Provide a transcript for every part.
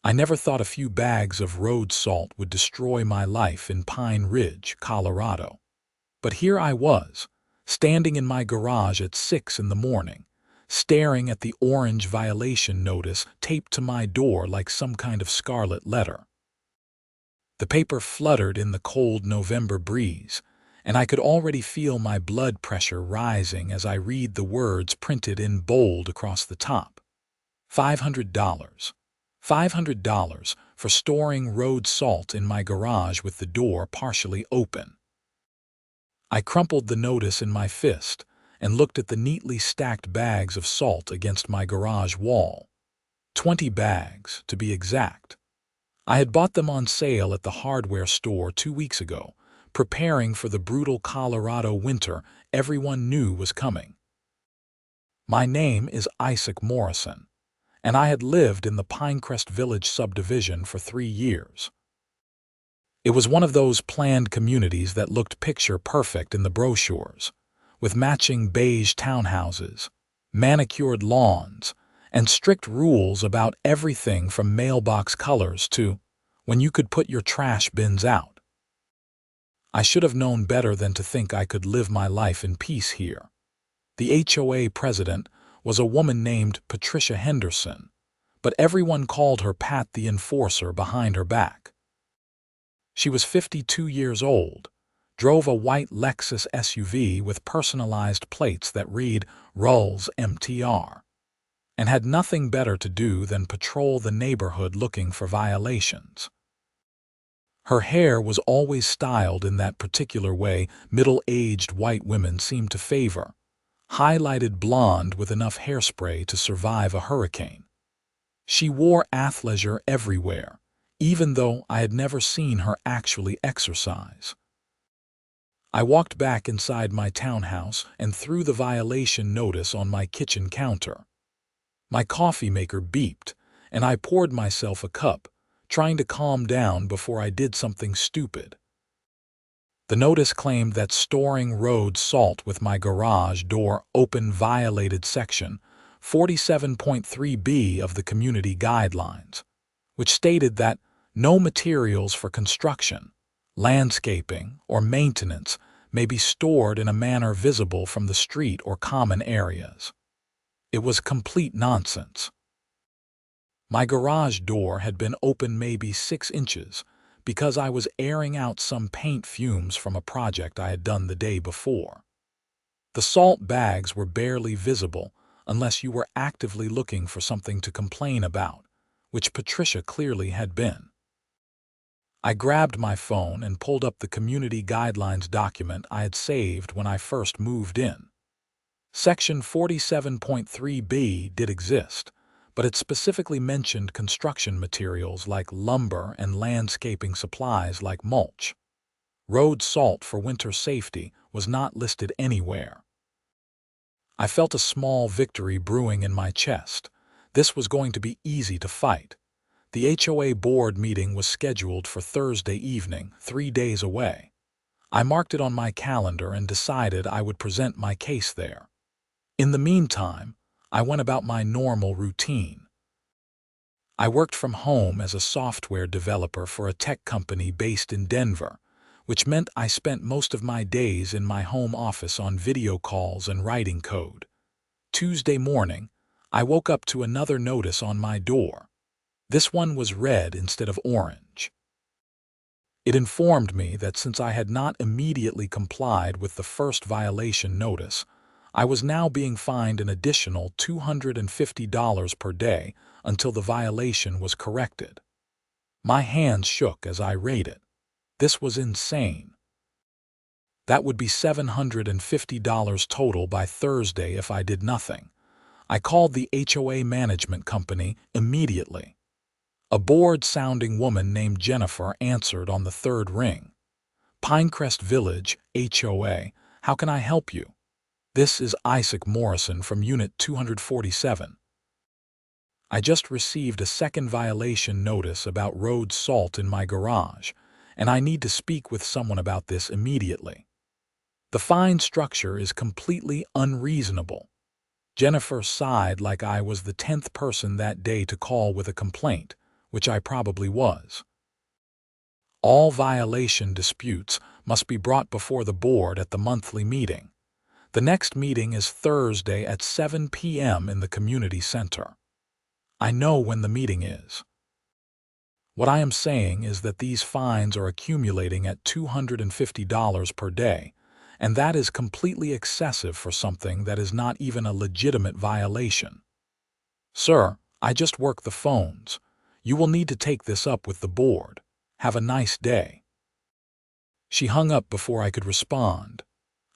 I never thought a few bags of road salt would destroy my life in Pine Ridge, Colorado. But here I was, standing in my garage at 6 in the morning, staring at the orange violation notice taped to my door like some kind of scarlet letter. The paper fluttered in the cold November breeze, and I could already feel my blood pressure rising as I read the words printed in bold across the top. $500. $500 for storing road salt in my garage with the door partially open. I crumpled the notice in my fist and looked at the neatly stacked bags of salt against my garage wall. 20 bags, to be exact. I had bought them on sale at the hardware store 2 weeks ago, preparing for the brutal Colorado winter everyone knew was coming. My name is Isaac Morrison, and I had lived in the Pinecrest Village subdivision for 3 years. It was one of those planned communities that looked picture perfect in the brochures, with matching beige townhouses, manicured lawns, and strict rules about everything from mailbox colors to when you could put your trash bins out. I should have known better than to think I could live my life in peace here. The HOA president was a woman named Patricia Henderson, but everyone called her Pat the Enforcer behind her back. She was 52 years old, drove a white Lexus SUV with personalized plates that read Rulls MTR, and had nothing better to do than patrol the neighborhood looking for violations. Her hair was always styled in that particular way middle-aged white women seemed to favor, highlighted blonde with enough hairspray to survive a hurricane. She wore athleisure everywhere, even though I had never seen her actually exercise. I walked back inside my townhouse and threw the violation notice on my kitchen counter. My coffee maker beeped, and I poured myself a cup, trying to calm down before I did something stupid. The notice claimed that storing road salt with my garage door open violated Section 47.3b of the Community Guidelines, which stated that no materials for construction, landscaping, or maintenance may be stored in a manner visible from the street or common areas. It was complete nonsense. My garage door had been open maybe 6 inches because I was airing out some paint fumes from a project I had done the day before. The salt bags were barely visible unless you were actively looking for something to complain about, which Patricia clearly had been. I grabbed my phone and pulled up the Community Guidelines document I had saved when I first moved in. Section 47.3b did exist, but it specifically mentioned construction materials like lumber and landscaping supplies like mulch. Road salt for winter safety was not listed anywhere. I felt a small victory brewing in my chest. This was going to be easy to fight. The HOA board meeting was scheduled for Thursday evening, 3 days away. I marked it on my calendar and decided I would present my case there. In the meantime, I went about my normal routine. I worked from home as a software developer for a tech company based in Denver, which meant I spent most of my days in my home office on video calls and writing code. Tuesday morning, I woke up to another notice on my door. This one was red instead of orange. It informed me that since I had not immediately complied with the first violation notice, I was now being fined an additional $250 per day until the violation was corrected. My hands shook as I read it. This was insane. That would be $750 total by Thursday if I did nothing. I called the HOA management company immediately. A bored-sounding woman named Jennifer answered on the 3rd ring. Pinecrest Village, HOA, how can I help you? This is Isaac Morrison from Unit 247. I just received a second violation notice about road salt in my garage, and I need to speak with someone about this immediately. The fine structure is completely unreasonable. Jennifer sighed like I was the 10th person that day to call with a complaint, which I probably was. All violation disputes must be brought before the board at the monthly meeting. The next meeting is Thursday at 7 p.m. in the community center. I know when the meeting is. What I am saying is that these fines are accumulating at $250 per day, and that is completely excessive for something that is not even a legitimate violation. Sir, I just work the phones. You will need to take this up with the board. Have a nice day. She hung up before I could respond.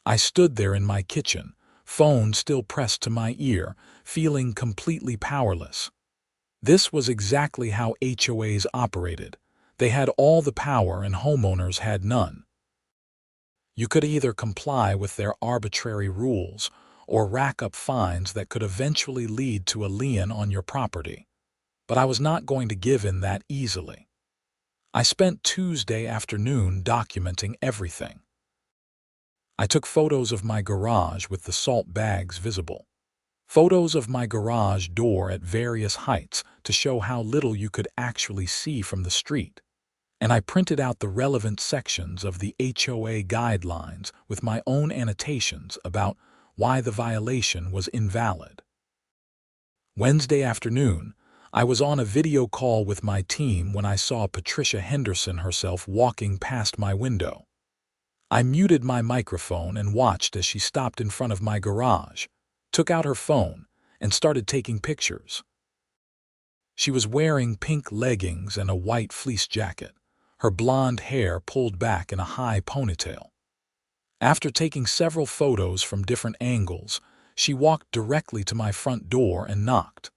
I stood there in my kitchen, phone still pressed to my ear, feeling completely powerless. This was exactly how HOAs operated. They had all the power and homeowners had none. You could either comply with their arbitrary rules or rack up fines that could eventually lead to a lien on your property. But I was not going to give in that easily. I spent Tuesday afternoon documenting everything. I took photos of my garage with the salt bags visible. Photos of my garage door at various heights to show how little you could actually see from the street. And I printed out the relevant sections of the HOA guidelines with my own annotations about why the violation was invalid. Wednesday afternoon, I was on a video call with my team when I saw Patricia Henderson herself walking past my window. I muted my microphone and watched as she stopped in front of my garage, took out her phone, and started taking pictures. She was wearing pink leggings and a white fleece jacket, her blonde hair pulled back in a high ponytail. After taking several photos from different angles, she walked directly to my front door and knocked.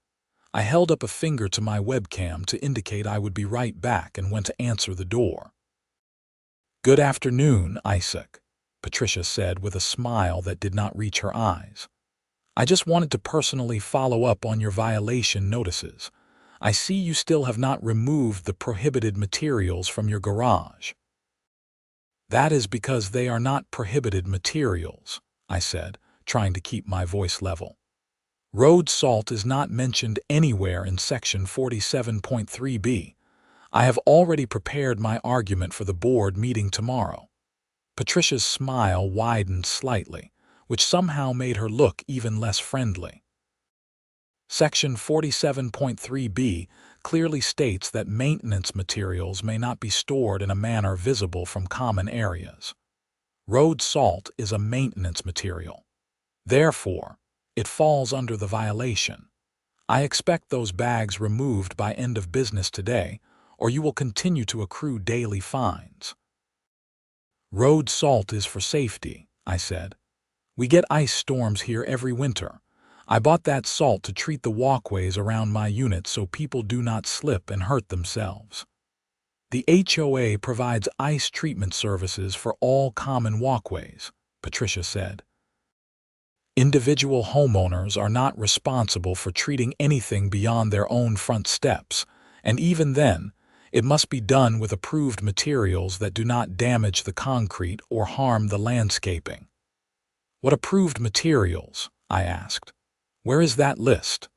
I held up a finger to my webcam to indicate I would be right back and went to answer the door. "Good afternoon, Isaac," Patricia said with a smile that did not reach her eyes. "I just wanted to personally follow up on your violation notices. I see you still have not removed the prohibited materials from your garage." "That is because they are not prohibited materials," I said, trying to keep my voice level. "Road salt is not mentioned anywhere in Section 47.3b. I have already prepared my argument for the board meeting tomorrow." Patricia's smile widened slightly, which somehow made her look even less friendly. Section 47.3b clearly states that maintenance materials may not be stored in a manner visible from common areas. Road salt is a maintenance material. Therefore, it falls under the violation. I expect those bags removed by end of business today, or you will continue to accrue daily fines. "Road salt is for safety," I said. "We get ice storms here every winter. I bought that salt to treat the walkways around my unit so people do not slip and hurt themselves." "The HOA provides ice treatment services for all common walkways," Patricia said. "Individual homeowners are not responsible for treating anything beyond their own front steps, and even then, it must be done with approved materials that do not damage the concrete or harm the landscaping." "What approved materials?" I asked. "Where is that list?"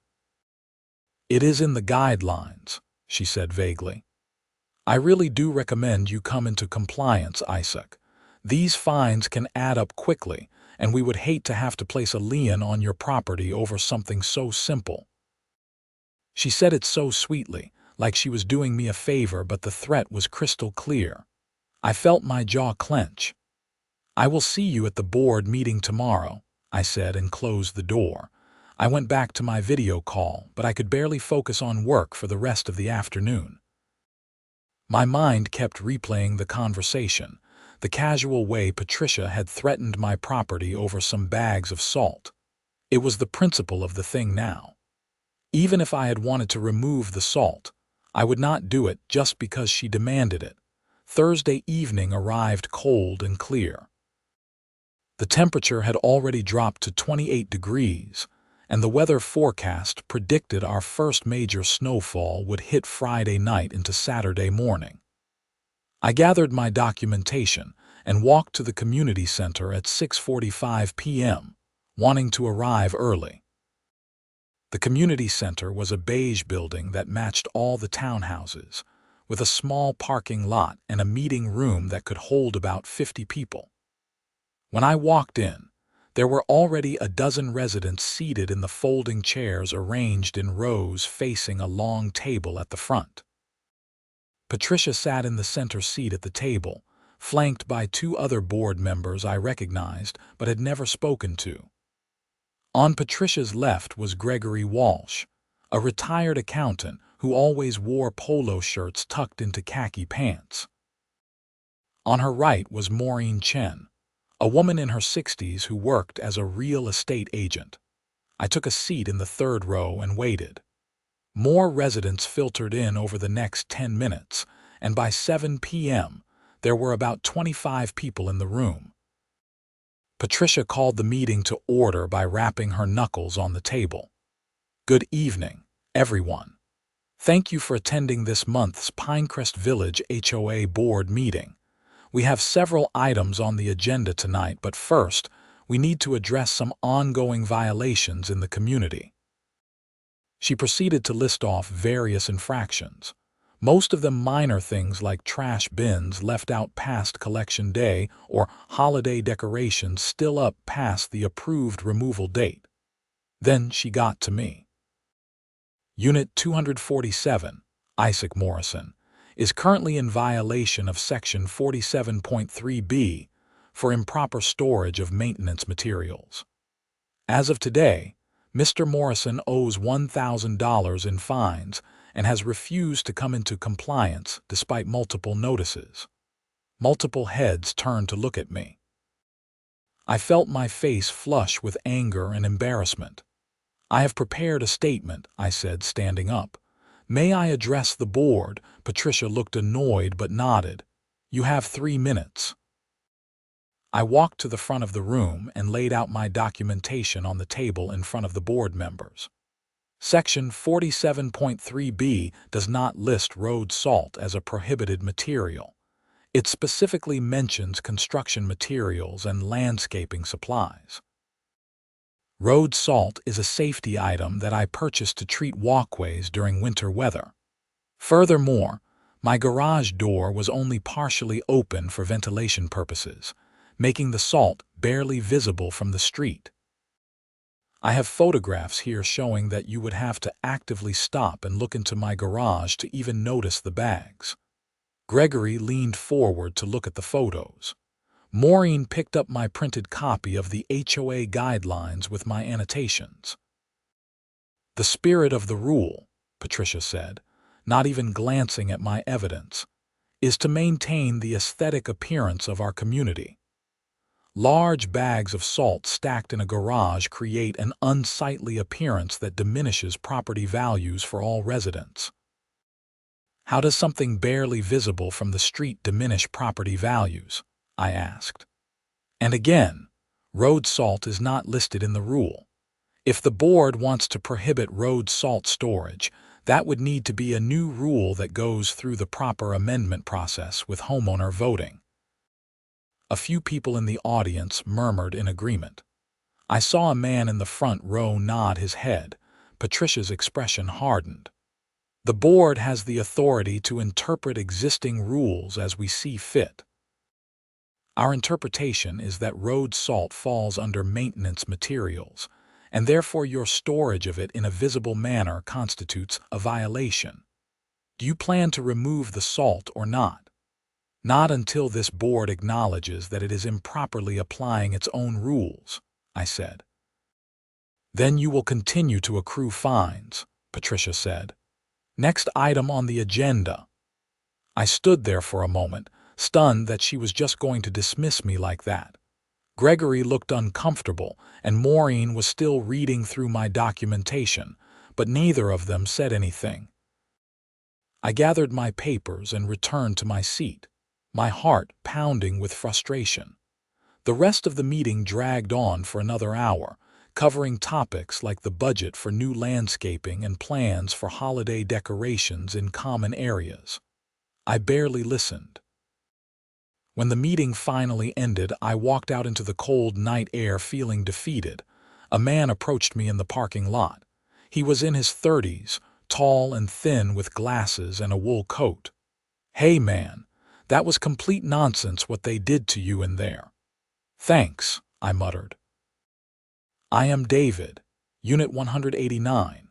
"It is in the guidelines," she said vaguely. "I really do recommend you come into compliance, Isaac. These fines can add up quickly, and we would hate to have to place a lien on your property over something so simple." She said it so sweetly, like she was doing me a favor, but the threat was crystal clear. I felt my jaw clench. "I will see you at the board meeting tomorrow," I said and closed the door. I went back to my video call, but I could barely focus on work for the rest of the afternoon. My mind kept replaying the conversation, the casual way Patricia had threatened my property over some bags of salt. It was the principle of the thing now. Even if I had wanted to remove the salt, I would not do it just because she demanded it. Thursday evening arrived cold and clear. The temperature had already dropped to 28 degrees, and the weather forecast predicted our first major snowfall would hit Friday night into Saturday morning. I gathered my documentation and walked to the community center at 6:45 p.m., wanting to arrive early. The community center was a beige building that matched all the townhouses, with a small parking lot and a meeting room that could hold about 50 people. When I walked in, there were already a dozen residents seated in the folding chairs arranged in rows facing a long table at the front. Patricia sat in the center seat at the table, flanked by two other board members I recognized but had never spoken to. On Patricia's left was Gregory Walsh, a retired accountant who always wore polo shirts tucked into khaki pants. On her right was Maureen Chen, a woman in her 60s who worked as a real estate agent. I took a seat in the third row and waited. More residents filtered in over the next 10 minutes, and by 7 p.m., there were about 25 people in the room. Patricia called the meeting to order by rapping her knuckles on the table. "Good evening, everyone. Thank you for attending this month's Pinecrest Village HOA board meeting. We have several items on the agenda tonight, but first, we need to address some ongoing violations in the community." She proceeded to list off various infractions, most of them minor things like trash bins left out past collection day or holiday decorations still up past the approved removal date. Then she got to me. Unit 247, Isaac Morrison, is currently in violation of Section 47.3b for improper storage of maintenance materials. As of today, Mr. Morrison owes $1,000 in fines and has refused to come into compliance despite multiple notices. Multiple heads turned to look at me. I felt my face flush with anger and embarrassment. "I have prepared a statement," I said, standing up. "May I address the board?" Patricia looked annoyed but nodded. "You have 3 minutes." I walked to the front of the room and laid out my documentation on the table in front of the board members. Section 47.3b does not list road salt as a prohibited material. It specifically mentions construction materials and landscaping supplies. Road salt is a safety item that I purchased to treat walkways during winter weather. Furthermore, my garage door was only partially open for ventilation purposes, making the salt barely visible from the street. I have photographs here showing that you would have to actively stop and look into my garage to even notice the bags. Gregory leaned forward to look at the photos. Maureen picked up my printed copy of the HOA guidelines with my annotations. "The spirit of the rule," Patricia said, not even glancing at my evidence, "is to maintain the aesthetic appearance of our community. Large bags of salt stacked in a garage create an unsightly appearance that diminishes property values for all residents." "How does something barely visible from the street diminish property values?" I asked. And again, road salt is not listed in the rule. If the board wants to prohibit road salt storage, that would need to be a new rule that goes through the proper amendment process with homeowner voting. A few people in the audience murmured in agreement. I saw a man in the front row nod his head. Patricia's expression hardened. "The board has the authority to interpret existing rules as we see fit. Our interpretation is that road salt falls under maintenance materials, and therefore your storage of it in a visible manner constitutes a violation. Do you plan to remove the salt or not?" "Not until this board acknowledges that it is improperly applying its own rules," I said. "Then you will continue to accrue fines," Patricia said. "Next item on the agenda." I stood there for a moment, stunned that she was just going to dismiss me like that. Gregory looked uncomfortable, and Maureen was still reading through my documentation, but neither of them said anything. I gathered my papers and returned to my seat, my heart pounding with frustration. The rest of the meeting dragged on for another hour, covering topics like the budget for new landscaping and plans for holiday decorations in common areas. I barely listened. When the meeting finally ended, I walked out into the cold night air feeling defeated. A man approached me in the parking lot. He was in his 30s, tall and thin with glasses and a wool coat. "Hey man, that was complete nonsense what they did to you in there." "Thanks," I muttered. "I am David, Unit 189.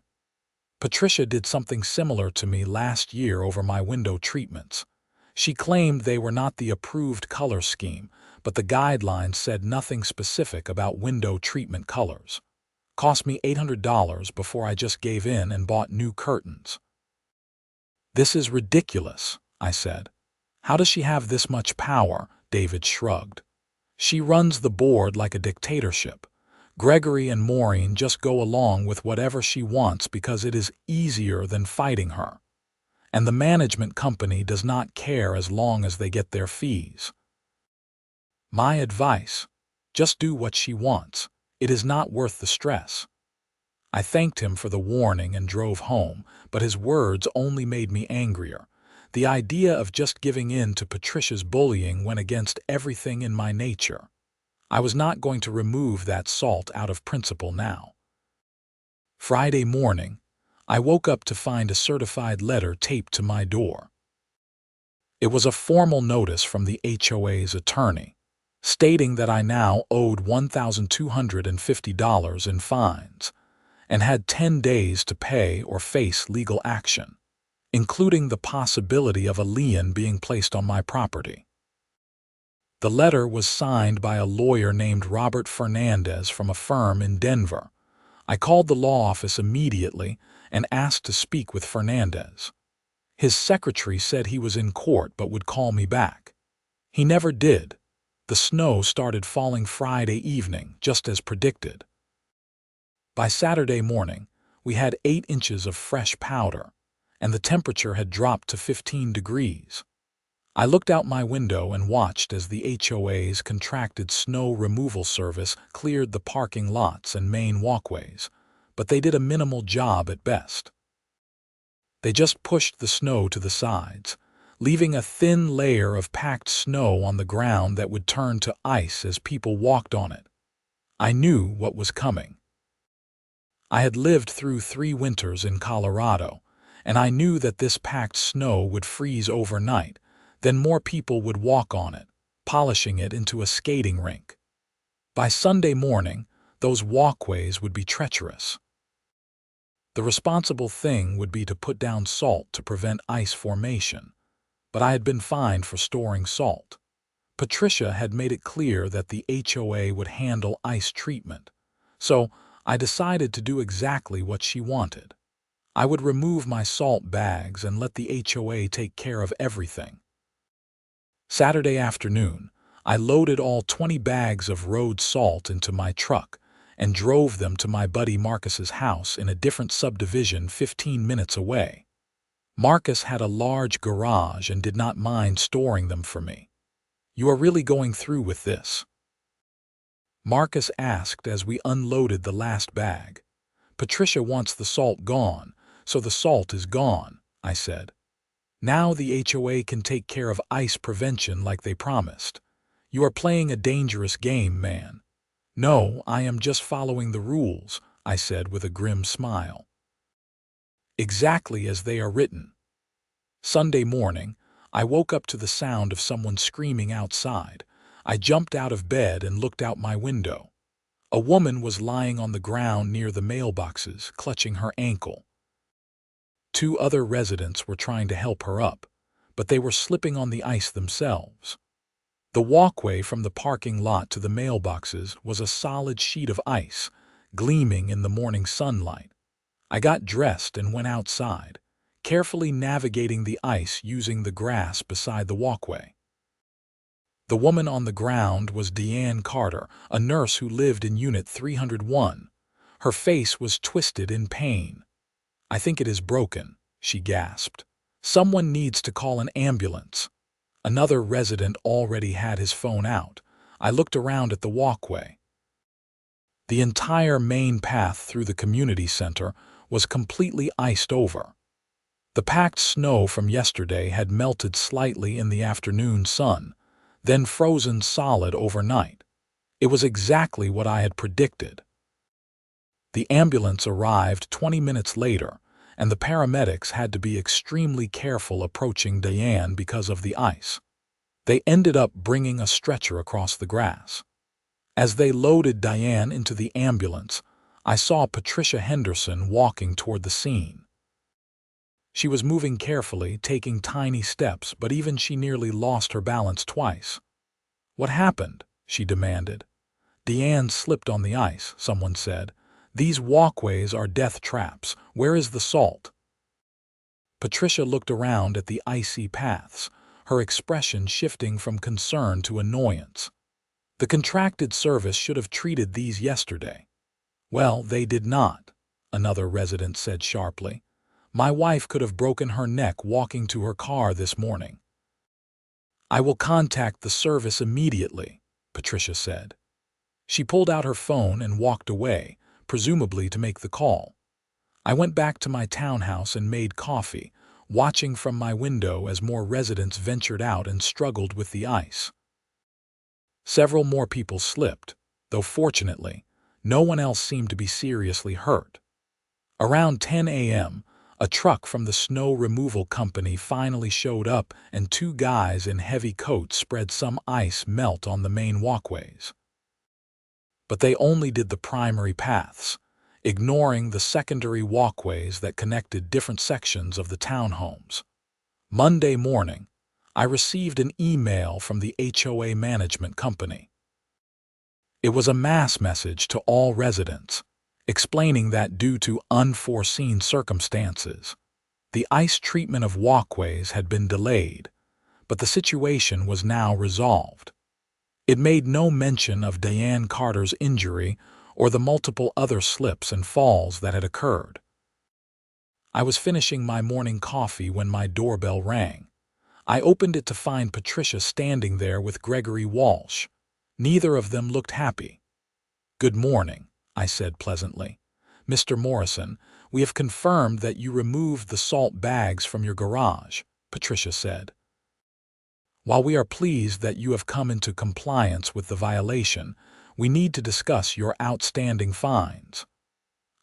Patricia did something similar to me last year over my window treatments. She claimed they were not the approved color scheme, but the guidelines said nothing specific about window treatment colors. Cost me $800 before I just gave in and bought new curtains." "This is ridiculous," I said. "How does she have this much power?" David shrugged. "She runs the board like a dictatorship. Gregory and Maureen just go along with whatever she wants because it is easier than fighting her. And the management company does not care as long as they get their fees. My advice: just do what she wants. It is not worth the stress." I thanked him for the warning and drove home, but his words only made me angrier. The idea of just giving in to Patricia's bullying went against everything in my nature. I was not going to remove that salt out of principle now. Friday morning, I woke up to find a certified letter taped to my door. It was a formal notice from the HOA's attorney, stating that I now owed $1,250 in fines and had 10 days to pay or face legal action, including the possibility of a lien being placed on my property. The letter was signed by a lawyer named Robert Fernandez from a firm in Denver. I called the law office immediately and asked to speak with Fernandez. His secretary said he was in court but would call me back. He never did. The snow started falling Friday evening, just as predicted. By Saturday morning, we had 8 inches of fresh powder, and the temperature had dropped to 15 degrees. I looked out my window and watched as the HOA's contracted snow removal service cleared the parking lots and main walkways, but they did a minimal job at best. They just pushed the snow to the sides, leaving a thin layer of packed snow on the ground that would turn to ice as people walked on it. I knew what was coming. I had lived through 3 winters in Colorado, and I knew that this packed snow would freeze overnight. Then more people would walk on it, polishing it into a skating rink. By Sunday morning, those walkways would be treacherous. The responsible thing would be to put down salt to prevent ice formation, but I had been fined for storing salt. Patricia had made it clear that the HOA would handle ice treatment, so I decided to do exactly what she wanted. I would remove my salt bags and let the HOA take care of everything. Saturday afternoon, I loaded all 20 bags of road salt into my truck and drove them to my buddy Marcus's house in a different subdivision 15 minutes away. Marcus had a large garage and did not mind storing them for me. "You are really going through with this?" Marcus asked as we unloaded the last bag. "Patricia wants the salt gone, so the salt is gone," I said. "Now the HOA can take care of ice prevention like they promised. You are playing a dangerous game, man." "No, I am just following the rules," I said with a grim smile. "Exactly as they are written." Sunday morning, I woke up to the sound of someone screaming outside. I jumped out of bed and looked out my window. A woman was lying on the ground near the mailboxes, clutching her ankle. 2 other residents were trying to help her up, but they were slipping on the ice themselves. The walkway from the parking lot to the mailboxes was a solid sheet of ice, gleaming in the morning sunlight. I got dressed and went outside, carefully navigating the ice using the grass beside the walkway. The woman on the ground was Deanne Carter, a nurse who lived in Unit 301. Her face was twisted in pain. "I think it is broken," she gasped. "Someone needs to call an ambulance." Another resident already had his phone out. I looked around at the walkway. The entire main path through the community center was completely iced over. The packed snow from yesterday had melted slightly in the afternoon sun, then frozen solid overnight. It was exactly what I had predicted. The ambulance arrived 20 minutes later, and the paramedics had to be extremely careful approaching Diane because of the ice. They ended up bringing a stretcher across the grass. As they loaded Diane into the ambulance, I saw Patricia Henderson walking toward the scene. She was moving carefully, taking tiny steps, but even she nearly lost her balance twice. "What happened?" she demanded. "Diane slipped on the ice," someone said. "These walkways are death traps. Where is the salt?" Patricia looked around at the icy paths, her expression shifting from concern to annoyance. "The contracted service should have treated these yesterday." "Well, they did not," another resident said sharply. "My wife could have broken her neck walking to her car this morning." "I will contact the service immediately," Patricia said. She pulled out her phone and walked away, presumably to make the call. I went back to my townhouse and made coffee, watching from my window as more residents ventured out and struggled with the ice. Several more people slipped, though fortunately, no one else seemed to be seriously hurt. Around 10 a.m., a truck from the snow removal company finally showed up, and two guys in heavy coats spread some ice melt on the main walkways. But they only did the primary paths, ignoring the secondary walkways that connected different sections of the townhomes. Monday morning, I received an email from the HOA management company. It was a mass message to all residents, explaining that due to unforeseen circumstances, the ice treatment of walkways had been delayed, but the situation was now resolved. It made no mention of Diane Carter's injury or the multiple other slips and falls that had occurred. I was finishing my morning coffee when my doorbell rang. I opened it to find Patricia standing there with Gregory Walsh. Neither of them looked happy. "Good morning," I said pleasantly. "Mr. Morrison, we have confirmed that you removed the salt bags from your garage," Patricia said. "While we are pleased that you have come into compliance with the violation, we need to discuss your outstanding fines."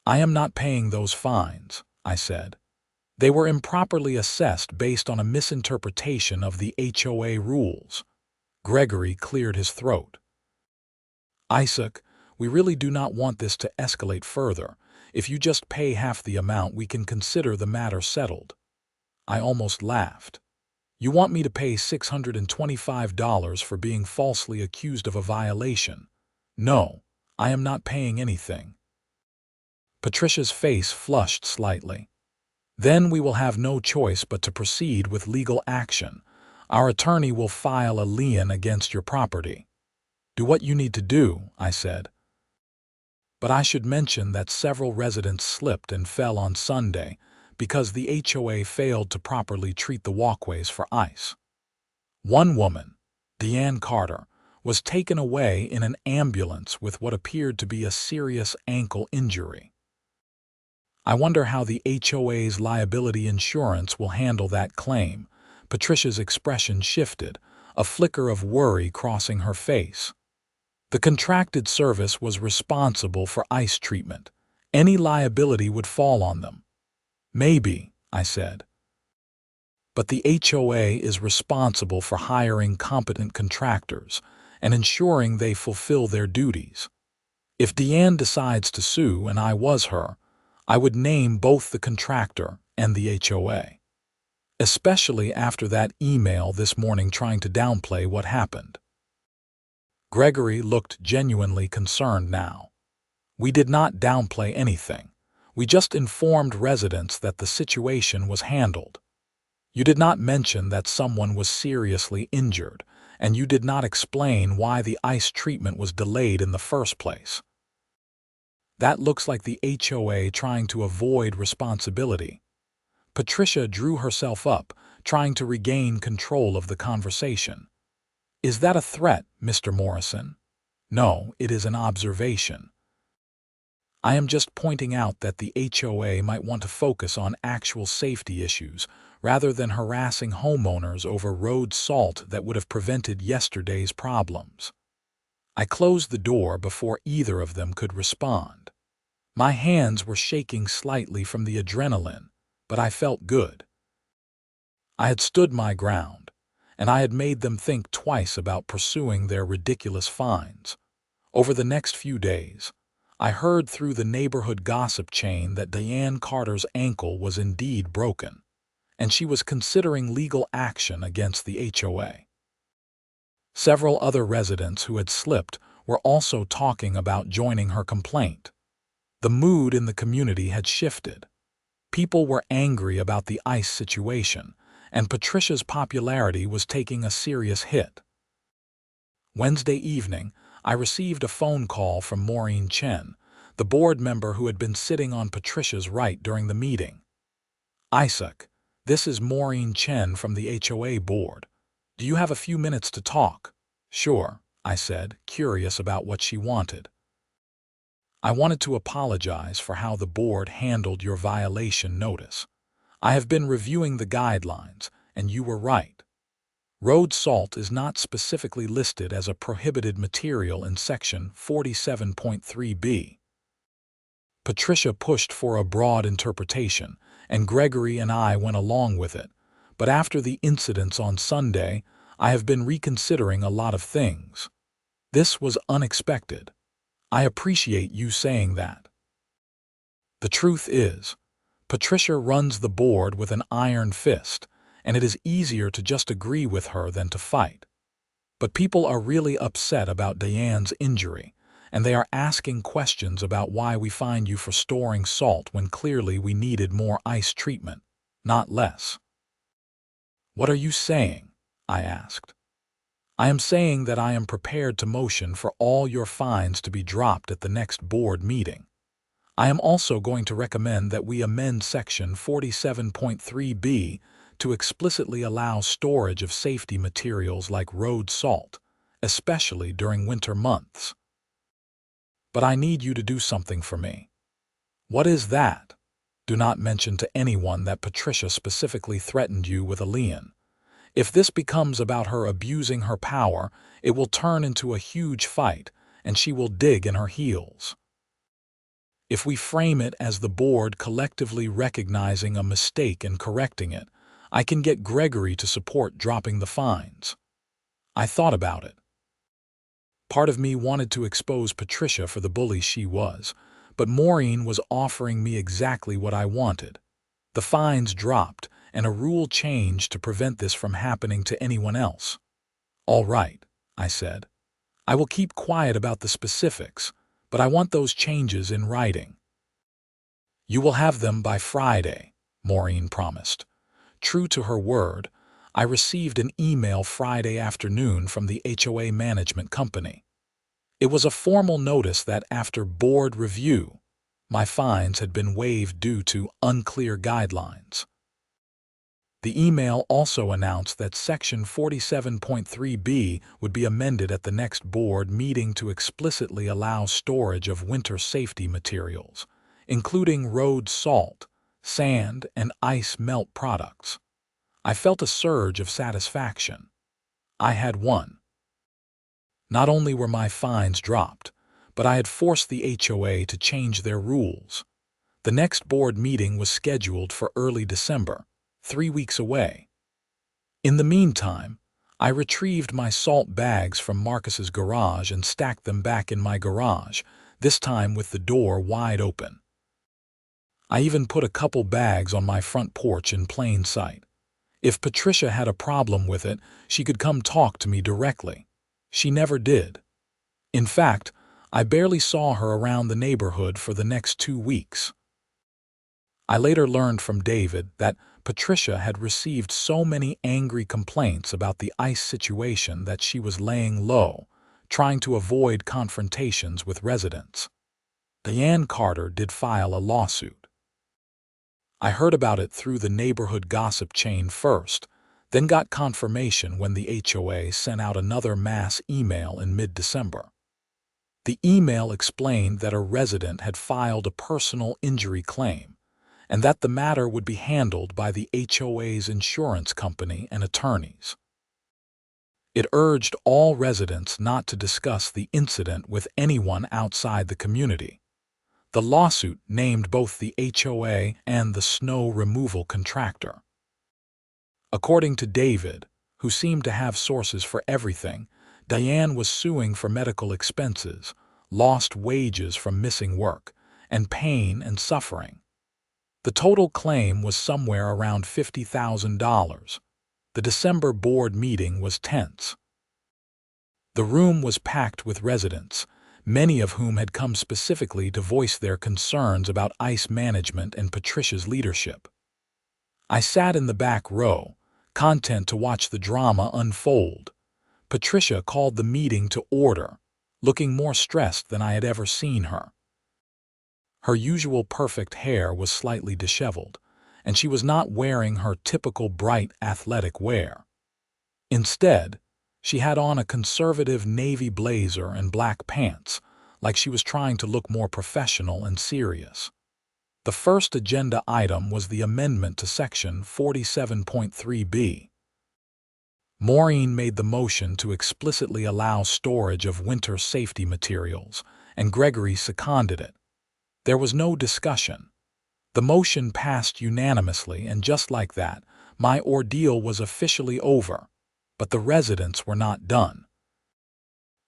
"I am not paying those fines," I said. "They were improperly assessed based on a misinterpretation of the HOA rules." Gregory cleared his throat. "Isaac, we really do not want this to escalate further. If you just pay half the amount, we can consider the matter settled." I almost laughed. "You want me to pay $625 for being falsely accused of a violation? No, I am not paying anything." Patricia's face flushed slightly. "Then we will have no choice but to proceed with legal action. Our attorney will file a lien against your property." "Do what you need to do," I said. But I should mention that several residents slipped and fell on Sunday because the HOA failed to properly treat the walkways for ice. One woman, Diane Carter, was taken away in an ambulance with what appeared to be a serious ankle injury. "I wonder how the HOA's liability insurance will handle that claim." Patricia's expression shifted, a flicker of worry crossing her face. "The contracted service was responsible for ice treatment. Any liability would fall on them." "Maybe," I said. "But the HOA is responsible for hiring competent contractors and ensuring they fulfill their duties. If Diane decides to sue and I was her, I would name both the contractor and the HOA. Especially after that email this morning trying to downplay what happened." Gregory looked genuinely concerned now. "We did not downplay anything. We just informed residents that the situation was handled. You did not mention that someone was seriously injured, and you did not explain why the ice treatment was delayed in the first place." "That looks like the HOA trying to avoid responsibility." Patricia drew herself up, trying to regain control of the conversation. "Is that a threat, Mr. Morrison?" "No, it is an observation. I am just pointing out that the HOA might want to focus on actual safety issues rather than harassing homeowners over road salt that would have prevented yesterday's problems." I closed the door before either of them could respond. My hands were shaking slightly from the adrenaline, but I felt good. I had stood my ground, and I had made them think twice about pursuing their ridiculous fines. Over the next few days, I heard through the neighborhood gossip chain that Diane Carter's ankle was indeed broken, and she was considering legal action against the HOA. Several other residents who had slipped were also talking about joining her complaint. The mood in the community had shifted. People were angry about the ICE situation, and Patricia's popularity was taking a serious hit. Wednesday evening, I received a phone call from Maureen Chen, the board member who had been sitting on Patricia's right during the meeting. "Isaac, this is Maureen Chen from the HOA board. Do you have a few minutes to talk?" "Sure," I said, curious about what she wanted. "I wanted to apologize for how the board handled your violation notice. I have been reviewing the guidelines, and you were right. Road salt is not specifically listed as a prohibited material in Section 47.3b. Patricia pushed for a broad interpretation, and Gregory and I went along with it. But after the incidents on Sunday, I have been reconsidering a lot of things. This was unexpected. I appreciate you saying that. The truth is, Patricia runs the board with an iron fist, and it is easier to just agree with her than to fight. But people are really upset about Diane's injury, and they are asking questions about why we fined you for storing salt when clearly we needed more ice treatment, not less." "What are you saying?" I asked. "I am saying that I am prepared to motion for all your fines to be dropped at the next board meeting. I am also going to recommend that we amend Section 47.3b to explicitly allow storage of safety materials like road salt, especially during winter months. But I need you to do something for me." "What is that?" "Do not mention to anyone that Patricia specifically threatened you with a lien. If this becomes about her abusing her power, it will turn into a huge fight, and she will dig in her heels. If we frame it as the board collectively recognizing a mistake and correcting it, I can get Gregory to support dropping the fines." I thought about it. Part of me wanted to expose Patricia for the bully she was, but Maureen was offering me exactly what I wanted. The fines dropped, and a rule changed to prevent this from happening to anyone else. "All right," I said. "I will keep quiet about the specifics, but I want those changes in writing." "You will have them by Friday," Maureen promised. True to her word, I received an email Friday afternoon from the HOA management company. It was a formal notice that after board review, my fines had been waived due to unclear guidelines. The email also announced that Section 47.3b would be amended at the next board meeting to explicitly allow storage of winter safety materials, including road salt, sand, and ice melt products. I felt a surge of satisfaction. I had won. Not only were my fines dropped, but I had forced the HOA to change their rules. The next board meeting was scheduled for early December, 3 weeks away. In the meantime, I retrieved my salt bags from Marcus's garage and stacked them back in my garage, this time with the door wide open. I even put a couple bags on my front porch in plain sight. If Patricia had a problem with it, she could come talk to me directly. She never did. In fact, I barely saw her around the neighborhood for the next 2 weeks. I later learned from David that Patricia had received so many angry complaints about the ICE situation that she was laying low, trying to avoid confrontations with residents. Diane Carter did file a lawsuit. I heard about it through the neighborhood gossip chain first, then got confirmation when the HOA sent out another mass email in mid-December. The email explained that a resident had filed a personal injury claim, and that the matter would be handled by the HOA's insurance company and attorneys. It urged all residents not to discuss the incident with anyone outside the community. The lawsuit named both the HOA and the snow removal contractor. According to David, who seemed to have sources for everything, Diane was suing for medical expenses, lost wages from missing work, and pain and suffering. The total claim was somewhere around $50,000. The December board meeting was tense. The room was packed with residents, many of whom had come specifically to voice their concerns about ice management and Patricia's leadership. I sat in the back row, content to watch the drama unfold. Patricia called the meeting to order, looking more stressed than I had ever seen her. Her usual perfect hair was slightly disheveled, and she was not wearing her typical bright athletic wear. Instead, she had on a conservative navy blazer and black pants, like she was trying to look more professional and serious. The first agenda item was the amendment to Section 47.3b. Maureen made the motion to explicitly allow storage of winter safety materials, and Gregory seconded it. There was no discussion. The motion passed unanimously, and just like that, my ordeal was officially over. But the residents were not done.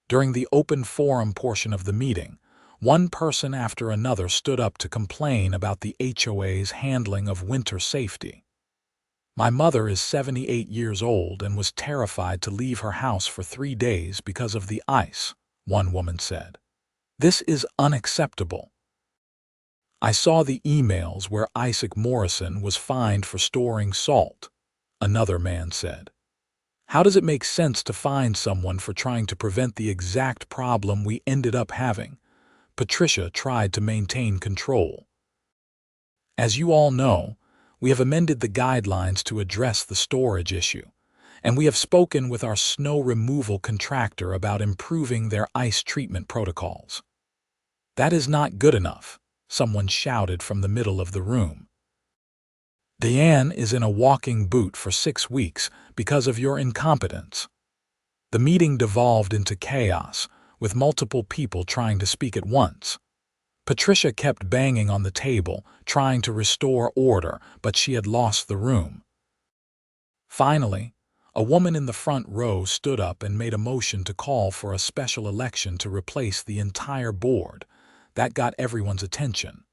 During the open forum portion of the meeting, one person after another stood up to complain about the HOA's handling of winter safety. My mother is 78 years old and was terrified to leave her house for 3 days because of the ice, one woman said. This is unacceptable. I saw the emails where Isaac Morrison was fined for storing salt, another man said. How does it make sense to fine someone for trying to prevent the exact problem we ended up having? Patricia tried to maintain control. As you all know, we have amended the guidelines to address the storage issue, and we have spoken with our snow removal contractor about improving their ice treatment protocols. That is not good enough, someone shouted from the middle of the room. Diane is in a walking boot for 6 weeks because of your incompetence. The meeting devolved into chaos, with multiple people trying to speak at once. Patricia kept banging on the table, trying to restore order, but she had lost the room. Finally, a woman in the front row stood up and made a motion to call for a special election to replace the entire board. That got everyone's attention.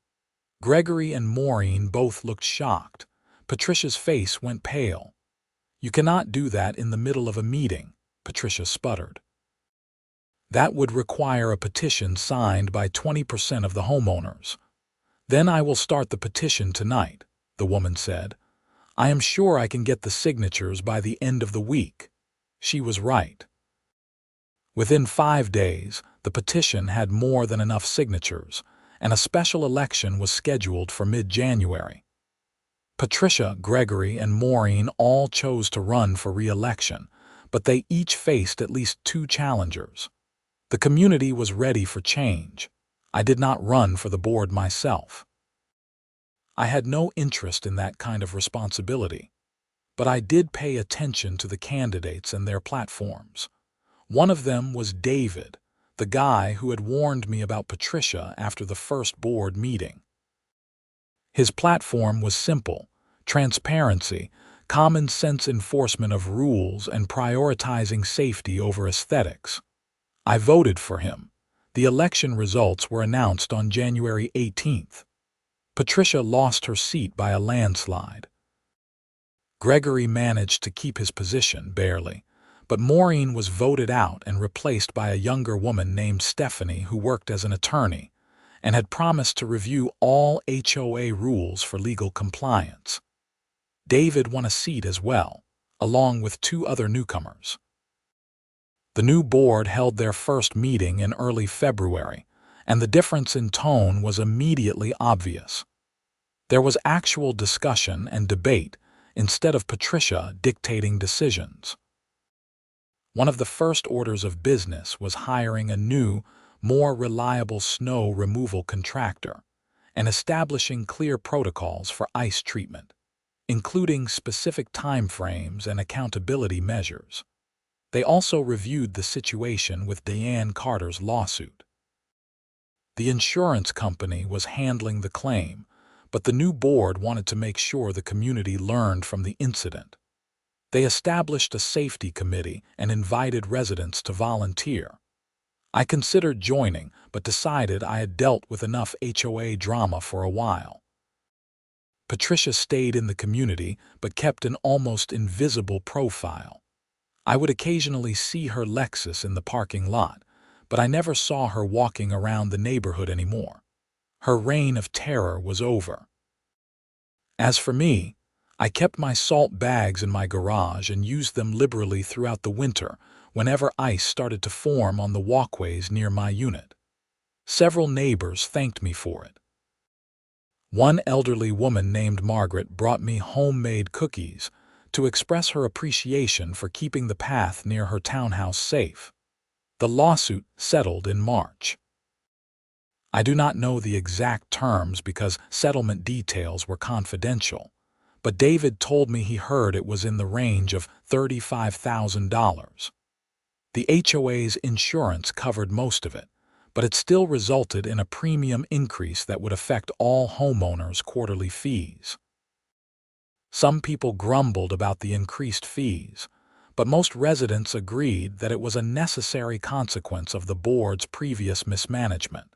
Gregory and Maureen both looked shocked. Patricia's face went pale. You cannot do that in the middle of a meeting, Patricia sputtered. That would require a petition signed by 20% of the homeowners. Then I will start the petition tonight, the woman said. I am sure I can get the signatures by the end of the week. She was right. Within 5 days, the petition had more than enough signatures, and a special election was scheduled for mid-January. Patricia, Gregory, and Maureen all chose to run for re-election, but they each faced at least 2 challengers. The community was ready for change. I did not run for the board myself. I had no interest in that kind of responsibility, but I did pay attention to the candidates and their platforms. One of them was David, the guy who had warned me about Patricia after the first board meeting. His platform was simple: transparency, common sense enforcement of rules, and prioritizing safety over aesthetics. I voted for him. The election results were announced on January 18th. Patricia lost her seat by a landslide. Gregory managed to keep his position, barely, but Maureen was voted out and replaced by a younger woman named Stephanie who worked as an attorney and had promised to review all HOA rules for legal compliance. David won a seat as well, along with 2 other newcomers. The new board held their first meeting in early February, and the difference in tone was immediately obvious. There was actual discussion and debate instead of Patricia dictating decisions. One of the first orders of business was hiring a new, more reliable snow removal contractor and establishing clear protocols for ice treatment, including specific timeframes and accountability measures. They also reviewed the situation with Diane Carter's lawsuit. The insurance company was handling the claim, but the new board wanted to make sure the community learned from the incident. They established a safety committee and invited residents to volunteer. I considered joining, but decided I had dealt with enough HOA drama for a while. Patricia stayed in the community but kept an almost invisible profile. I would occasionally see her Lexus in the parking lot, but I never saw her walking around the neighborhood anymore. Her reign of terror was over. As for me, I kept my salt bags in my garage and used them liberally throughout the winter whenever ice started to form on the walkways near my unit. Several neighbors thanked me for it. One elderly woman named Margaret brought me homemade cookies to express her appreciation for keeping the path near her townhouse safe. The lawsuit settled in March. I do not know the exact terms because settlement details were confidential, but David told me he heard it was in the range of $35,000. The HOA's insurance covered most of it, but it still resulted in a premium increase that would affect all homeowners' quarterly fees. Some people grumbled about the increased fees, but most residents agreed that it was a necessary consequence of the board's previous mismanagement.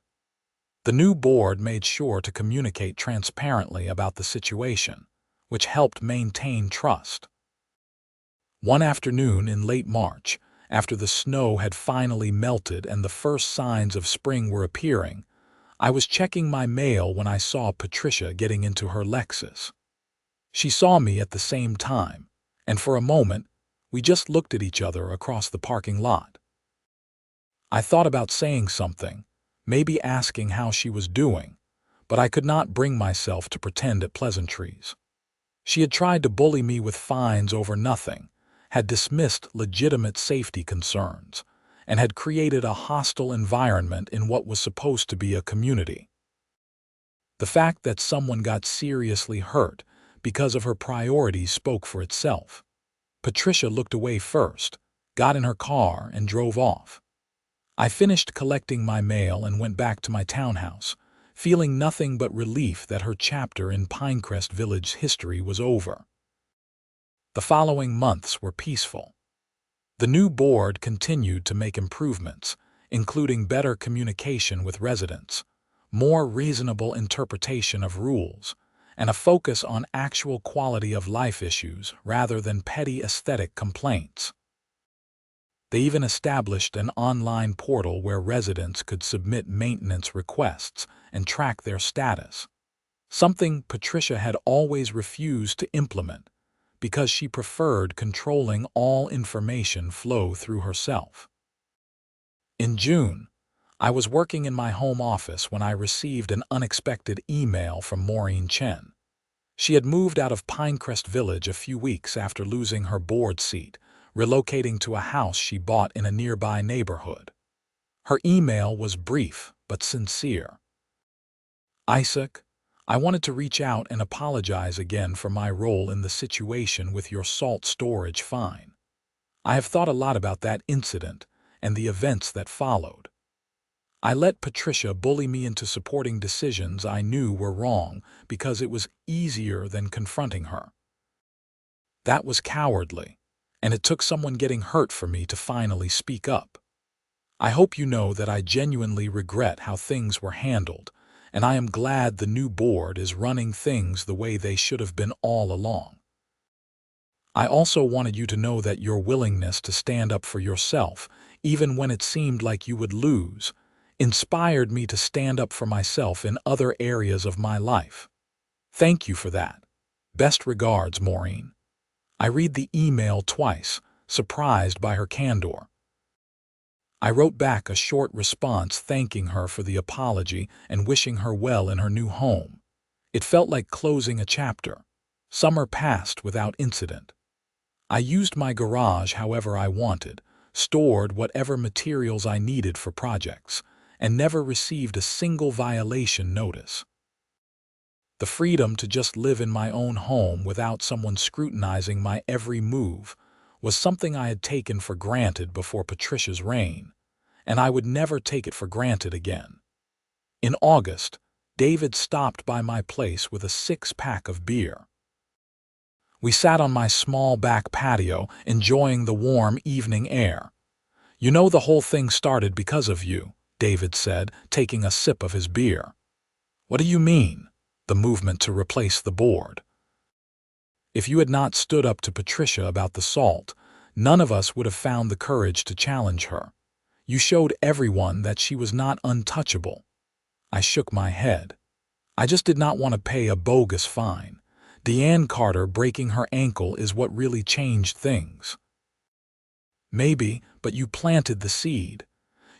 The new board made sure to communicate transparently about the situation, which helped maintain trust. One afternoon in late March, after the snow had finally melted and the first signs of spring were appearing, I was checking my mail when I saw Patricia getting into her Lexus. She saw me at the same time, and for a moment, we just looked at each other across the parking lot. I thought about saying something, maybe asking how she was doing, but I could not bring myself to pretend at pleasantries. She had tried to bully me with fines over nothing, had dismissed legitimate safety concerns, and had created a hostile environment in what was supposed to be a community. The fact that someone got seriously hurt because of her priorities spoke for itself. Patricia looked away first, got in her car, and drove off. I finished collecting my mail and went back to my townhouse, feeling nothing but relief that her chapter in Pinecrest Village history was over. The following months were peaceful. The new board continued to make improvements, including better communication with residents, more reasonable interpretation of rules, and a focus on actual quality of life issues rather than petty aesthetic complaints. They even established an online portal where residents could submit maintenance requests and track their status, something Patricia had always refused to implement because she preferred controlling all information flow through herself. In June, I was working in my home office when I received an unexpected email from Maureen Chen. She had moved out of Pinecrest Village a few weeks after losing her board seat, relocating to a house she bought in a nearby neighborhood. Her email was brief but sincere. Isaac, I wanted to reach out and apologize again for my role in the situation with your salt storage fine. I have thought a lot about that incident and the events that followed. I let Patricia bully me into supporting decisions I knew were wrong because it was easier than confronting her. That was cowardly, and it took someone getting hurt for me to finally speak up. I hope you know that I genuinely regret how things were handled, and I am glad the new board is running things the way they should have been all along. I also wanted you to know that your willingness to stand up for yourself, even when it seemed like you would lose, inspired me to stand up for myself in other areas of my life. Thank you for that. Best regards, Maureen. I read the email twice, surprised by her candor. I wrote back a short response thanking her for the apology and wishing her well in her new home. It felt like closing a chapter. Summer passed without incident. I used my garage however I wanted, stored whatever materials I needed for projects, and never received a single violation notice. The freedom to just live in my own home without someone scrutinizing my every move was something I had taken for granted before Patricia's reign, and I would never take it for granted again. In August, David stopped by my place with a six-pack of beer. We sat on my small back patio, enjoying the warm evening air. "You know the whole thing started because of you," David said, taking a sip of his beer. "What do you mean?" "The movement to replace the board. If you had not stood up to Patricia about the salt, none of us would have found the courage to challenge her. You showed everyone that she was not untouchable." I shook my head. "I just did not want to pay a bogus fine. Deanne Carter breaking her ankle is what really changed things." "Maybe, but you planted the seed.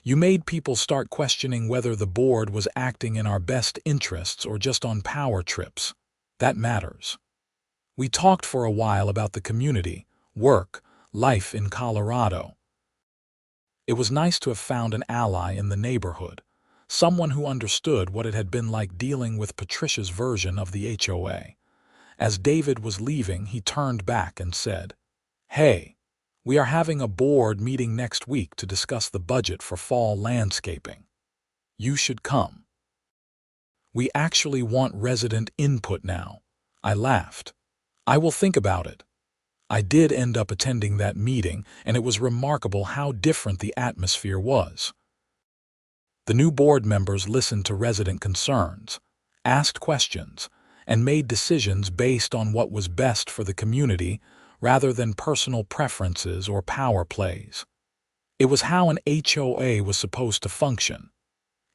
You made people start questioning whether the board was acting in our best interests or just on power trips. That matters." We talked for a while about the community, work, life in Colorado. It was nice to have found an ally in the neighborhood, someone who understood what it had been like dealing with Patricia's version of the HOA. As David was leaving, he turned back and said, "Hey, we are having a board meeting next week to discuss the budget for fall landscaping. You should come." "We actually want resident input now." I laughed. "I will think about it." I did end up attending that meeting, and it was remarkable how different the atmosphere was. The new board members listened to resident concerns, asked questions, and made decisions based on what was best for the community rather than personal preferences or power plays. It was how an HOA was supposed to function.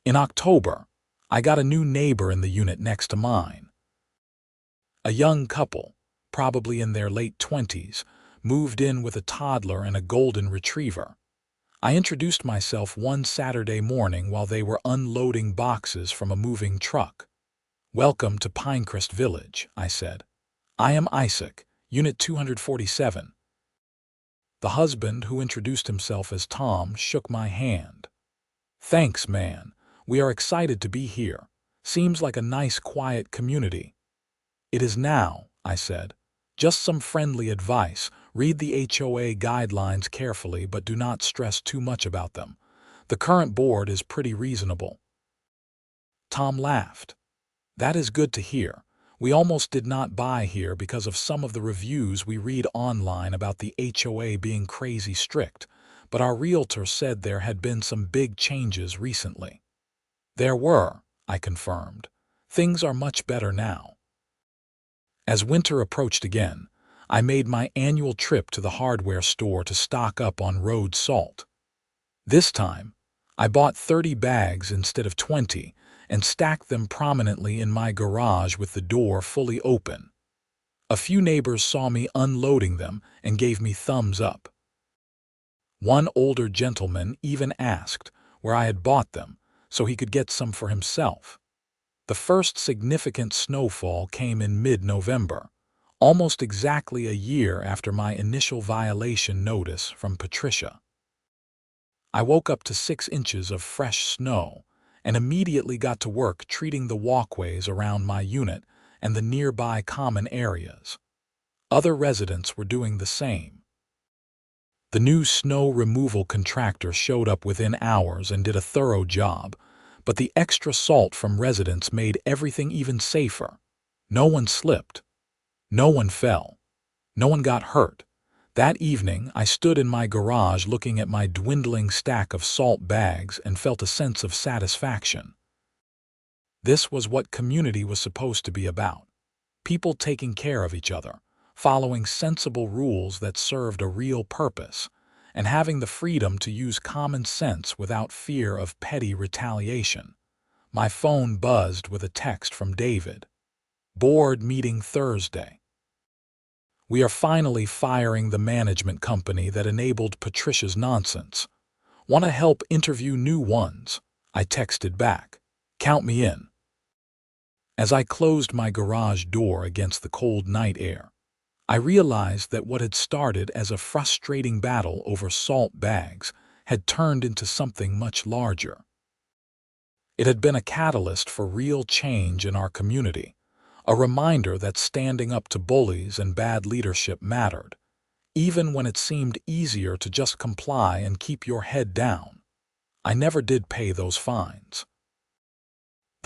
In October, I got a new neighbor in the unit next to mine. A young couple, probably in their late 20s, moved in with a toddler and a golden retriever. I introduced myself one Saturday morning while they were unloading boxes from a moving truck. "Welcome to Pinecrest Village," I said. "I am Isaac, Unit 247. The husband, who introduced himself as Tom, shook my hand. "Thanks, man. We are excited to be here. Seems like a nice, quiet community." "It is now," I said. "Just some friendly advice. Read the HOA guidelines carefully, but do not stress too much about them. The current board is pretty reasonable." Tom laughed. "That is good to hear. We almost did not buy here because of some of the reviews we read online about the HOA being crazy strict, but our realtor said there had been some big changes recently." "There were," I confirmed. "Things are much better now." As winter approached again, I made my annual trip to the hardware store to stock up on road salt. This time, I bought 30 bags instead of 20 and stacked them prominently in my garage with the door fully open. A few neighbors saw me unloading them and gave me thumbs up. One older gentleman even asked where I had bought them so he could get some for himself. The first significant snowfall came in mid-November, almost exactly a year after my initial violation notice from Patricia. I woke up to 6 inches of fresh snow and immediately got to work treating the walkways around my unit and the nearby common areas. Other residents were doing the same. The new snow removal contractor showed up within hours and did a thorough job, but the extra salt from residents made everything even safer. No one slipped. No one fell. No one got hurt. That evening, I stood in my garage looking at my dwindling stack of salt bags and felt a sense of satisfaction. This was what community was supposed to be about. People taking care of each other, following sensible rules that served a real purpose, and having the freedom to use common sense without fear of petty retaliation. My phone buzzed with a text from David. "Board meeting Thursday. We are finally firing the management company that enabled Patricia's nonsense. Want to help interview new ones?" I texted back. "Count me in." As I closed my garage door against the cold night air, I realized that what had started as a frustrating battle over salt bags had turned into something much larger. It had been a catalyst for real change in our community, a reminder that standing up to bullies and bad leadership mattered, even when it seemed easier to just comply and keep your head down. I never did pay those fines.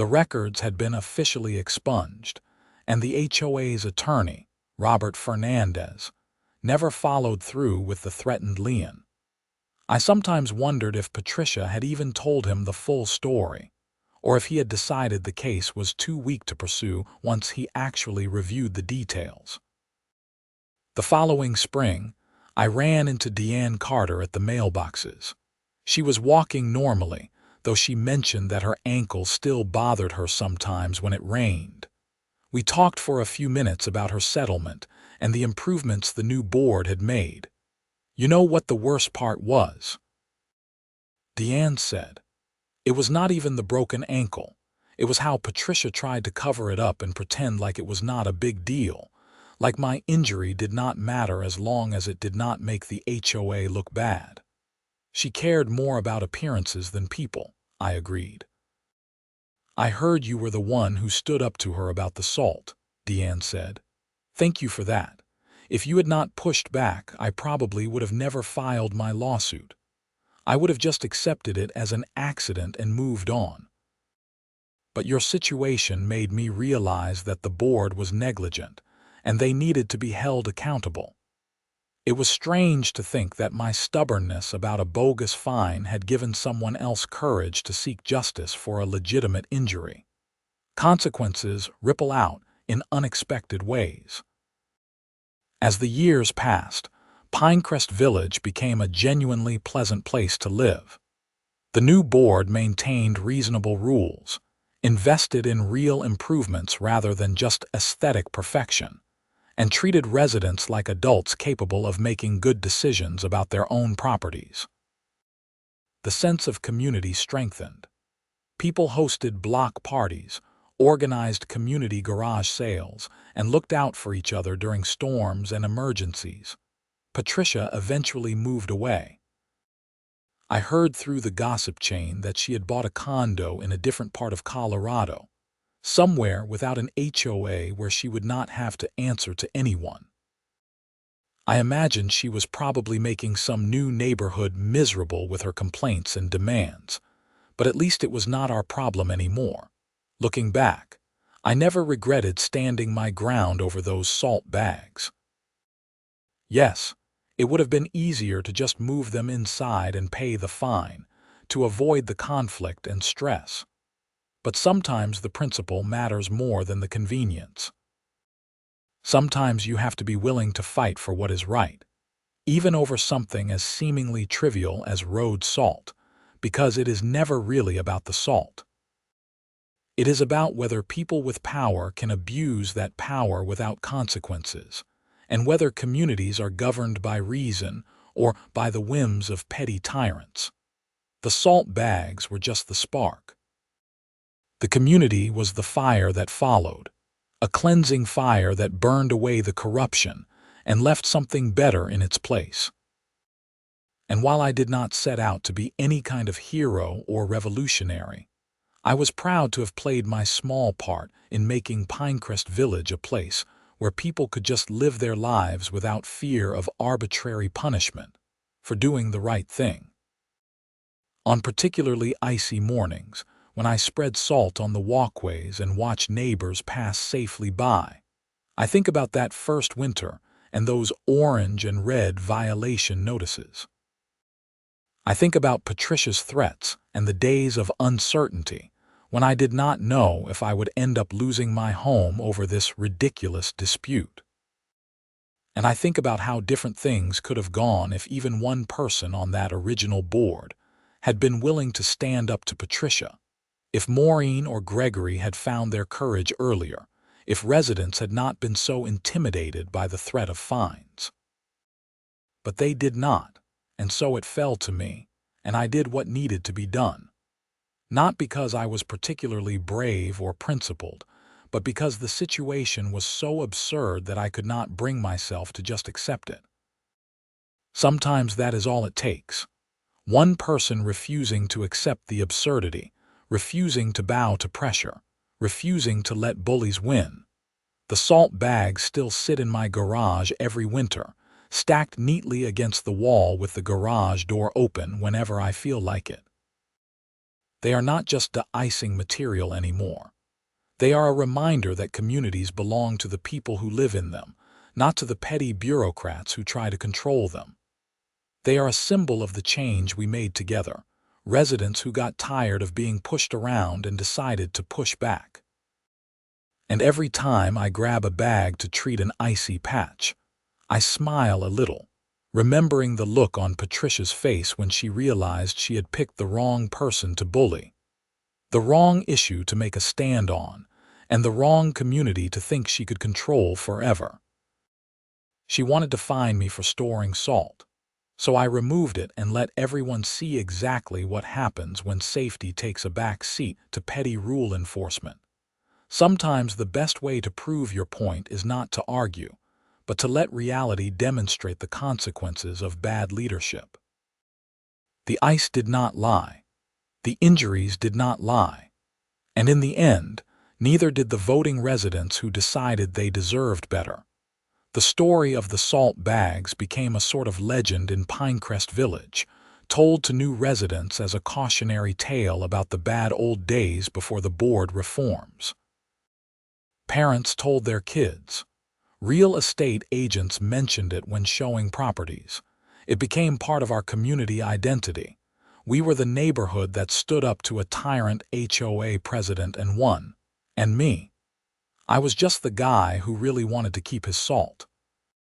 The records had been officially expunged, and the HOA's attorney, Robert Fernandez, never followed through with the threatened lien. I sometimes wondered if Patricia had even told him the full story, or if he had decided the case was too weak to pursue once he actually reviewed the details. The following spring, I ran into Deanne Carter at the mailboxes. She was walking normally, though she mentioned that her ankle still bothered her sometimes when it rained. We talked for a few minutes about her settlement and the improvements the new board had made. You know what the worst part was? Deanne said. It was not even the broken ankle. It was how Patricia tried to cover it up and pretend like it was not a big deal, like my injury did not matter as long as it did not make the HOA look bad. She cared more about appearances than people, I agreed. I heard you were the one who stood up to her about the salt, Deanne said. Thank you for that. If you had not pushed back, I probably would have never filed my lawsuit. I would have just accepted it as an accident and moved on. But your situation made me realize that the board was negligent, and they needed to be held accountable. It was strange to think that my stubbornness about a bogus fine had given someone else courage to seek justice for a legitimate injury. Consequences ripple out in unexpected ways. As the years passed, Pinecrest Village became a genuinely pleasant place to live. The new board maintained reasonable rules, invested in real improvements rather than just aesthetic perfection, and treated residents like adults capable of making good decisions about their own properties. The sense of community strengthened. People hosted block parties, organized community garage sales, and looked out for each other during storms and emergencies. Patricia eventually moved away. I heard through the gossip chain that she had bought a condo in a different part of Colorado, somewhere without an HOA where she would not have to answer to anyone. I imagined she was probably making some new neighborhood miserable with her complaints and demands, but at least it was not our problem anymore. Looking back, I never regretted standing my ground over those salt bags. Yes, it would have been easier to just move them inside and pay the fine, to avoid the conflict and stress. But sometimes the principle matters more than the convenience. Sometimes you have to be willing to fight for what is right, even over something as seemingly trivial as road salt, because it is never really about the salt. It is about whether people with power can abuse that power without consequences, and whether communities are governed by reason or by the whims of petty tyrants. The salt bags were just the spark. The community was the fire that followed, a cleansing fire that burned away the corruption and left something better in its place. And while I did not set out to be any kind of hero or revolutionary, I was proud to have played my small part in making Pinecrest Village a place where people could just live their lives without fear of arbitrary punishment for doing the right thing. On particularly icy mornings, when I spread salt on the walkways and watched neighbors pass safely by, I think about that first winter and those orange and red violation notices. I think about Patricia's threats and the days of uncertainty when I did not know if I would end up losing my home over this ridiculous dispute. And I think about how different things could have gone if even one person on that original board had been willing to stand up to Patricia, if Maureen or Gregory had found their courage earlier, if residents had not been so intimidated by the threat of fines. But they did not, and so it fell to me, and I did what needed to be done. Not because I was particularly brave or principled, but because the situation was so absurd that I could not bring myself to just accept it. Sometimes that is all it takes. One person refusing to accept the absurdity, refusing to bow to pressure, refusing to let bullies win. The salt bags still sit in my garage every winter, stacked neatly against the wall with the garage door open whenever I feel like it. They are not just de-icing material anymore. They are a reminder that communities belong to the people who live in them, not to the petty bureaucrats who try to control them. They are a symbol of the change we made together, residents who got tired of being pushed around and decided to push back. And every time I grab a bag to treat an icy patch, I smile a little, remembering the look on Patricia's face when she realized she had picked the wrong person to bully, the wrong issue to make a stand on, and the wrong community to think she could control forever. She wanted to fine me for storing salt, so I removed it and let everyone see exactly what happens when safety takes a back seat to petty rule enforcement. Sometimes the best way to prove your point is not to argue, but to let reality demonstrate the consequences of bad leadership. The ice did not lie. The injuries did not lie. And in the end, neither did the voting residents who decided they deserved better. The story of the salt bags became a sort of legend in Pinecrest Village, told to new residents as a cautionary tale about the bad old days before the board reforms. Parents told their kids. Real estate agents mentioned it when showing properties. It became part of our community identity. We were the neighborhood that stood up to a tyrant HOA president and won. And me. I was just the guy who really wanted to keep his salt.